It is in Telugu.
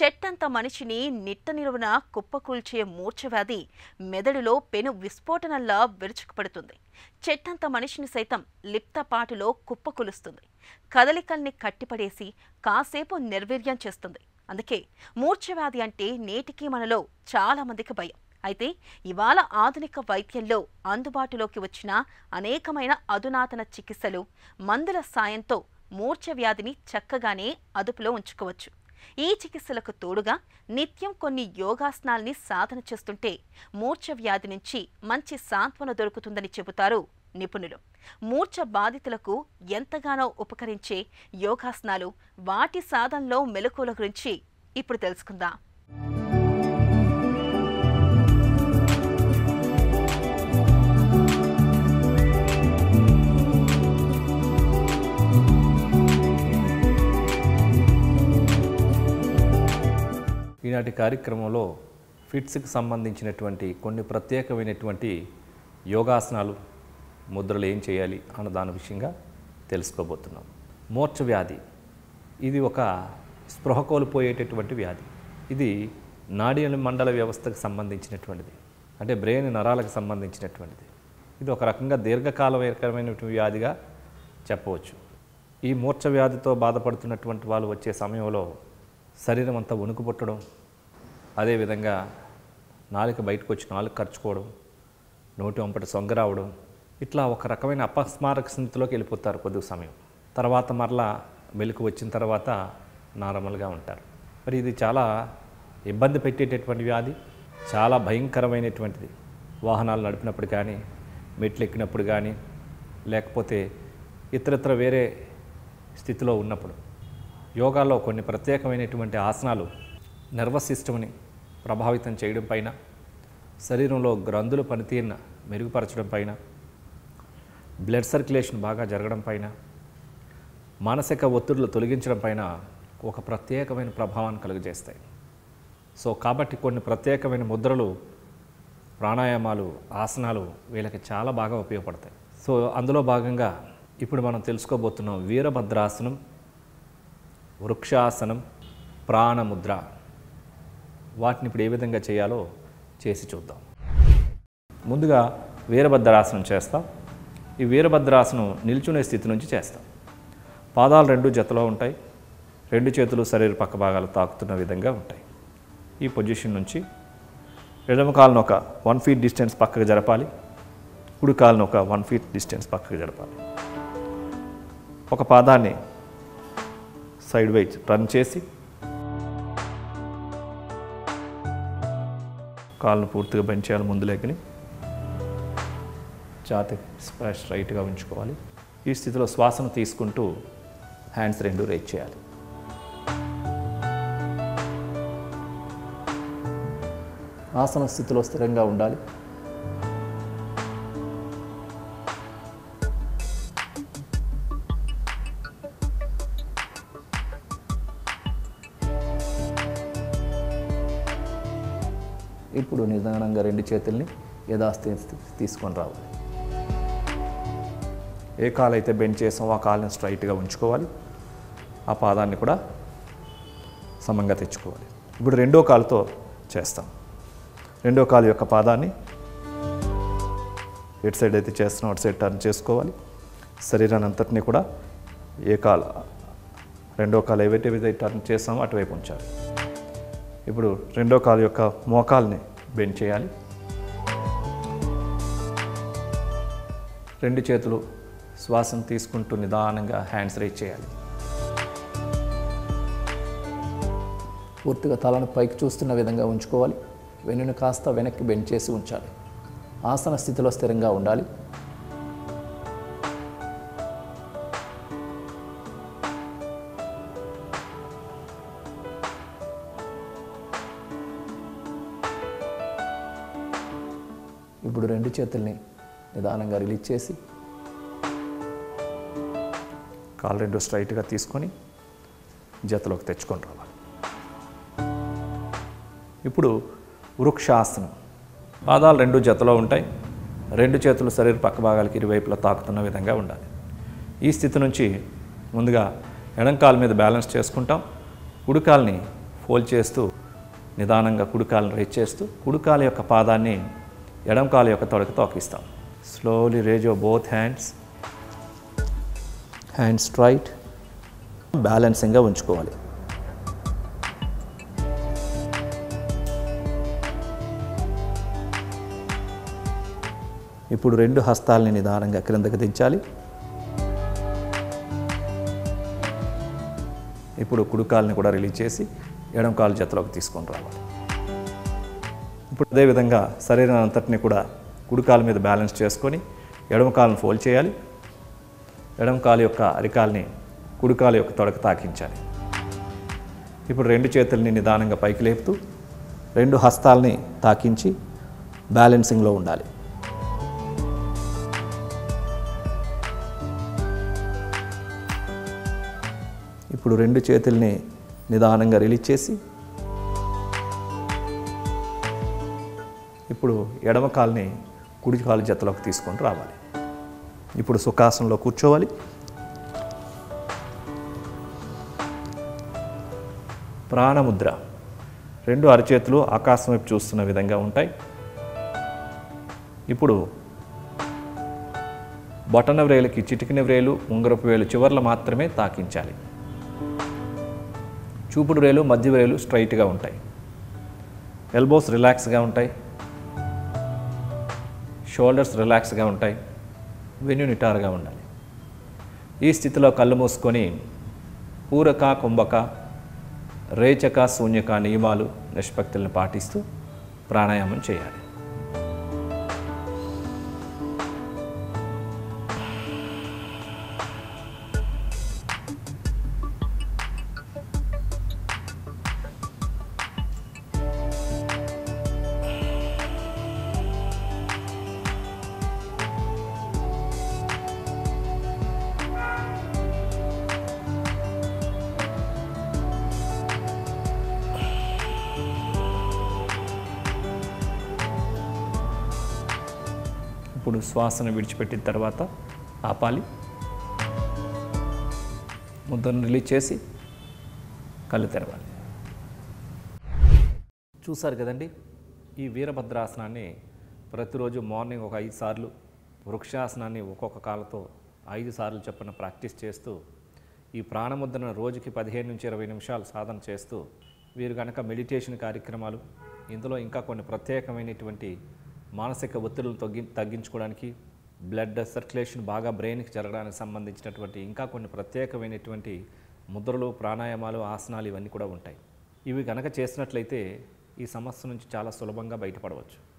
చెట్టంత మనిషిని నిట్ట నిలువున కుప్పకూల్చే మూర్ఛవ్యాధి మెదడులో పెను విస్ఫోటనంలా విరుచుకుపడుతుంది. చెట్టంత మనిషిని సైతం లిప్తపాటులో కుప్పకూలుస్తుంది. కదలికల్ని కట్టిపడేసి కాసేపు నిర్వీర్యం చేస్తుంది. అందుకే మూర్ఛవ్యాధి అంటే నేటికీ మనలో చాలా మందికి భయం. అయితే ఇవాళ ఆధునిక వైద్యంలో అందుబాటులోకి వచ్చిన అనేకమైన అధునాతన చికిత్సలు, మందుల సాయంతో మూర్ఛవ్యాధిని చక్కగానే అదుపులో ఉంచుకోవచ్చు. ఈ చికిత్సలకు తోడుగా నిత్యం కొన్ని యోగాసనాల్ని సాధన చేస్తుంటే మూర్ఛవ్యాధి నుంచి మంచి సాంత్వన దొరుకుతుందని చెబుతారు నిపుణులు. మూర్ఛ బాధితులకు ఎంతగానో ఉపకరించే యోగాసనాలు, వాటి సాధనలో మెలకువల గురించి ఇప్పుడు తెలుసుకుందాం. ఈనాటి కార్యక్రమంలో ఫిట్స్కి సంబంధించినటువంటి కొన్ని ప్రత్యేకమైనటువంటి యోగాసనాలు, ముద్రలు ఏం చేయాలి అన్న దాని విషయంగా తెలుసుకోబోతున్నాం. మూర్ఛవ్యాధి ఇది ఒక స్పృహ కోల్పోయేటటువంటి వ్యాధి. ఇది నాడీ మండల వ్యవస్థకు సంబంధించినటువంటిది, అంటే బ్రెయిన్ నరాలకు సంబంధించినటువంటిది. ఇది ఒక రకంగా దీర్ఘకాలమైనటువంటి వ్యాధిగా చెప్పవచ్చు. ఈ మూర్ఛవ్యాధితో బాధపడుతున్నటువంటి వాళ్ళు వచ్చే సమయంలో శరీరం అంతా వణుకు పుట్టడం, అదేవిధంగా నాలుక బయటకు వచ్చి నాలుక ఖర్చుకోవడం, నోటి వంపటి సొంగ రావడం, ఇట్లా ఒక రకమైన అపస్మారక స్థితిలోకి వెళ్ళిపోతారు కొద్ది సమయం. తర్వాత మరలా మెలకు వచ్చిన తర్వాత నార్మల్గా ఉంటారు. మరి ఇది చాలా ఇబ్బంది పెట్టేటటువంటి వ్యాధి, చాలా భయంకరమైనటువంటిది. వాహనాలు నడిపినప్పుడు కానీ, మెట్లు ఎక్కినప్పుడు కానీ, లేకపోతే ఇతరత్ర వేరే స్థితిలో ఉన్నప్పుడు యోగాలో కొన్ని ప్రత్యేకమైనటువంటి ఆసనాలు నర్వస్ సిస్టమ్ని ప్రభావితం చేయడం పైన, శరీరంలో గ్రంథుల పనితీరును మెరుగుపరచడం పైన, బ్లడ్ సర్క్యులేషన్ బాగా జరగడం పైన, మానసిక ఒత్తిడులు తొలగించడం పైన ఒక ప్రత్యేకమైన ప్రభావాన్ని కలుగజేస్తాయి. సో కాబట్టి కొన్ని ప్రత్యేకమైన ముద్రలు, ప్రాణాయామాలు, ఆసనాలు వీళ్ళకి చాలా బాగా ఉపయోగపడతాయి. సో అందులో భాగంగా ఇప్పుడు మనం తెలుసుకోబోతున్నాం వీరభద్రాసనం, వృక్షాసనం, ప్రాణముద్ర. వాటిని ఇప్పుడు ఏ విధంగా చేయాలో చేసి చూద్దాం. ముందుగా వీరభద్రాసనం చేస్తాం. ఈ వీరభద్రాసనం నిల్చునే స్థితి నుంచి చేస్తాం. పాదాలు రెండు జతలో ఉంటాయి. రెండు చేతులు శరీర పక్క భాగాలు తాకుతున్న విధంగా ఉంటాయి. ఈ పొజిషన్ నుంచి ఎడమ కాలును ఒక 1 feet డిస్టెన్స్ పక్కకు జరపాలి. కుడి కాలును ఒక 1 feet డిస్టెన్స్ పక్కకు జరపాలి. ఒక పాదాన్ని సైడ్ వైజ్ టర్న్ చేసి కాళ్ళను పూర్తిగా బెండ్ చేయాలి. ముందు లెగ్ని ఛాతీ స్ట్రైట్గా ఉంచుకోవాలి. ఈ స్థితిలో శ్వాసను తీసుకుంటూ హ్యాండ్స్ రెండు రేజ్ చేయాలి. ఆసన స్థితిలో స్థిరంగా ఉండాలి. ఇప్పుడు నిదానంగా రెండు చేతుల్ని యథాస్థితి తీసుకొని రావాలి. ఏ కాలు అయితే బెండ్ చేసామో ఆ కాలుని స్ట్రైట్గా ఉంచుకోవాలి. ఆ పాదాన్ని కూడా సమంగా తెచ్చుకోవాలి. ఇప్పుడు రెండో కాలుతో చేస్తాం. రెండో కాలు యొక్క పాదాన్ని ఎటు సైడ్ అయితే చేస్తున్నాం అటు సైడ్ టర్న్ చేసుకోవాలి. శరీరాన్ని అంతటినీ కూడా ఏ కాలు, రెండో కాలు ఏవైతే టర్న్ చేస్తామో అటువైపు ఉంచాలి. ఇప్పుడు రెండో కాలు యొక్క మోకాల్ని బెండ్ చేయాలి. రెండు చేతులు శ్వాసను తీసుకుంటూ నిదానంగా హ్యాండ్స్ రైజ్ చేయాలి. పూర్తిగా తలను పైకి చూస్తున్న విధంగా ఉంచుకోవాలి. వెన్నును కాస్త వెనక్కి బెండ్ చేసి ఉంచాలి. ఆసన స్థితిలో స్థిరంగా ఉండాలి. ఇప్పుడు రెండు చేతుల్ని నిదానంగా రిలీజ్ చేసి కాలు రెండు స్ట్రైట్గా తీసుకొని జతలోకి తెచ్చుకొని రావాలి. ఇప్పుడు వృక్షాసనం. పాదాలు రెండు జతలో ఉంటాయి. రెండు చేతులు శరీర పక్క భాగాలకి ఇరువైపులా తాకుతున్న విధంగా ఉండాలి. ఈ స్థితి నుంచి ముందుగా ఎడం కాలు మీద బ్యాలెన్స్ చేసుకుంటాం. కుడి కాలుని ఫోల్డ్ చేస్తూ నిదానంగా కుడికాలను రేజ్ చేస్తూ కుడికాల యొక్క పాదాన్ని ఎడమ కాలు యొక్క తొడకు తోకిస్తాం. Slowly raise your both hands straight, బ్యాలెన్సింగ్గా ఉంచుకోవాలి. ఇప్పుడు రెండు హస్తాలని నిదానంగా క్రిందకి దించాలి. ఇప్పుడు కుడికాలని కూడా రిలీజ్ చేసి ఎడమ కాలు జతలోకి తీసుకొని రావాలి. ఇప్పుడు అదేవిధంగా శరీరం అంతటిని కూడా కుడికాల మీద బ్యాలెన్స్ చేసుకొని ఎడమ కాలను ఫోల్డ్ చేయాలి. ఎడమ కాలు యొక్క అరికాల్ని కుడికాలు యొక్క తొడకు తాకించాలి. ఇప్పుడు రెండు చేతుల్ని నిదానంగా పైకి లేపుతూ రెండు హస్తాలని తాకించి బ్యాలెన్సింగ్లో ఉండాలి. ఇప్పుడు రెండు చేతుల్ని నిదానంగా రిలీజ్ చేసి ఇప్పుడు ఎడమ కాలుని కుడి కాలు జతలోకి తీసుకొని రావాలి. ఇప్పుడు సుఖాసనంలో కూర్చోవాలి. ప్రాణముద్ర. రెండు అరచేతులు ఆకాశం వైపు చూస్తున్న విధంగా ఉంటాయి. ఇప్పుడు బొటన వ్రేలుకి చిటికిన వ్రేలు, ఉంగరపు వేలు చివర్లు మాత్రమే తాకించాలి. చూపుడు వేలు, మధ్య వేలు స్ట్రైట్గా ఉంటాయి. ఎల్బోస్ రిలాక్స్గా ఉంటాయి. షోల్డర్స్ రిలాక్స్గా ఉంటాయి. వెన్ను నిటారుగా ఉండాలి. ఈ స్థితిలో కళ్ళు మూసుకొని పూరక, కుంభక, రేచక, శూన్యక నియమాలు, నిష్పత్తులను పాటిస్తూ ప్రాణాయామం చేయాలి. ఇప్పుడు శ్వాసను విడిచిపెట్టిన తర్వాత ఆపాలి. ముద్దను రిలీజ్ చేసి కళ్ళు తెరవాలి. చూసారు కదండి, ఈ వీరభద్రాసనాన్ని ప్రతిరోజు మార్నింగ్ ఒక 5 సార్లు, వృక్షాసనాన్ని ఒక్కొక్క కాళ్ళతో 5 సార్లు చొప్పున ప్రాక్టీస్ చేస్తూ ఈ ప్రాణముద్రను రోజుకి 15 నుంచి 20 నిమిషాలు సాధన చేస్తూ వీరు కనుక మెడిటేషన్ కార్యక్రమాలు, ఇందులో ఇంకా కొన్ని ప్రత్యేకమైనటువంటి మానసిక ఒత్తిడులు తగ్గించుకోవడానికి, బ్లడ్ సర్క్యులేషన్ బాగా బ్రెయిన్కి జరగడానికి సంబంధించినటువంటి ఇంకా కొన్ని ప్రత్యేకమైనటువంటి ముద్రలు, ప్రాణాయామాలు, ఆసనాలు ఇవన్నీ కూడా ఉంటాయి. ఇవి కనుక చేసినట్లయితే ఈ సమస్య నుంచి చాలా సులభంగా బయటపడవచ్చు.